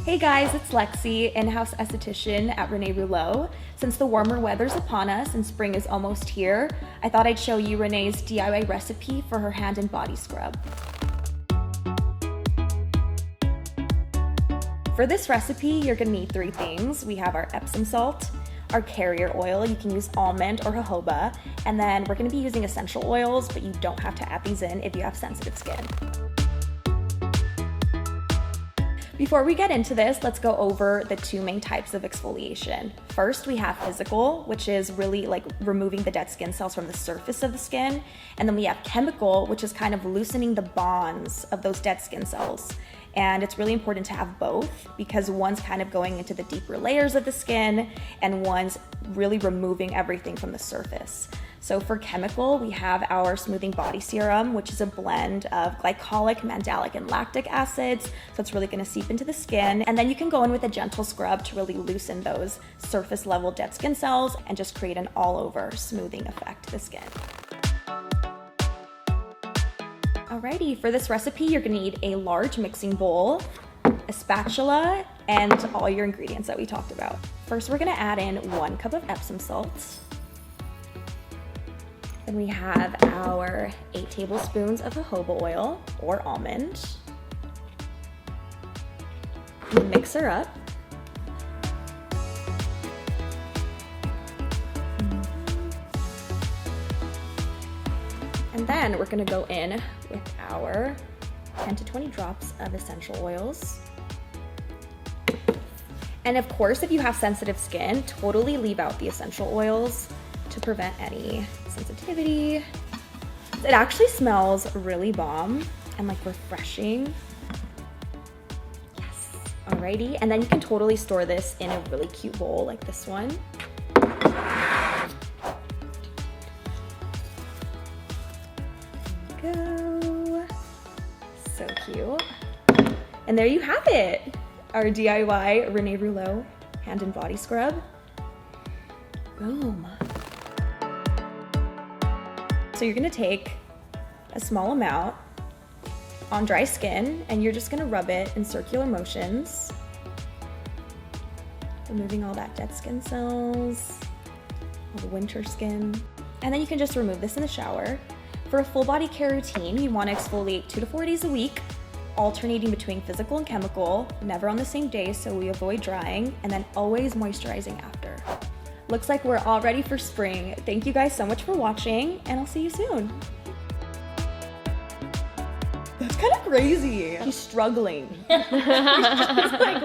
Hey guys, it's Lexi, in-house esthetician at Renée Rouleau. Since the warmer weather's upon us and spring is almost here, I thought I'd show you Renee's DIY recipe for her hand and body scrub. For this recipe, you're gonna need 3 things. We have our Epsom salt, our carrier oil, you can use almond or jojoba, and then we're gonna be using essential oils, but you don't have to add these in if you have sensitive skin. Before we get into this, let's go over the 2 main types of exfoliation. First, we have physical, which is really like removing the dead skin cells from the surface of the skin. And then we have chemical, which is kind of loosening the bonds of those dead skin cells. And it's really important to have both because one's kind of going into the deeper layers of the skin and one's really removing everything from the surface. So for chemical, we have our smoothing body serum, which is a blend of glycolic, mandelic, and lactic acids. So it's really gonna seep into the skin. And then you can go in with a gentle scrub to really loosen those surface level dead skin cells and just create an all over smoothing effect to the skin. Alrighty, for this recipe, you're gonna need a large mixing bowl, a spatula, and all your ingredients that we talked about. First, we're gonna add in 1 cup of Epsom salt. Then we have our 8 tablespoons of jojoba oil or almond. We mix her up. And then we're gonna go in with our 10 to 20 drops of essential oils. And of course, if you have sensitive skin, totally leave out the essential oils to prevent any sensitivity. It actually smells really bomb and like refreshing. Yes, alrighty. And then you can totally store this in a really cute bowl like this one. Go. So cute. And there you have it. Our DIY Renée Rouleau hand and body scrub. Boom. So you're gonna take a small amount on dry skin and you're just gonna rub it in circular motions, removing all that dead skin cells, all the winter skin. And then you can just remove this in the shower. For a full body care routine, you wanna exfoliate 2 to 4 days a week, alternating between physical and chemical, never on the same day so we avoid drying, and then always moisturizing after. Looks like we're all ready for spring. Thank you guys so much for watching, and I'll see you soon. That's kind of crazy. She's struggling. She's like,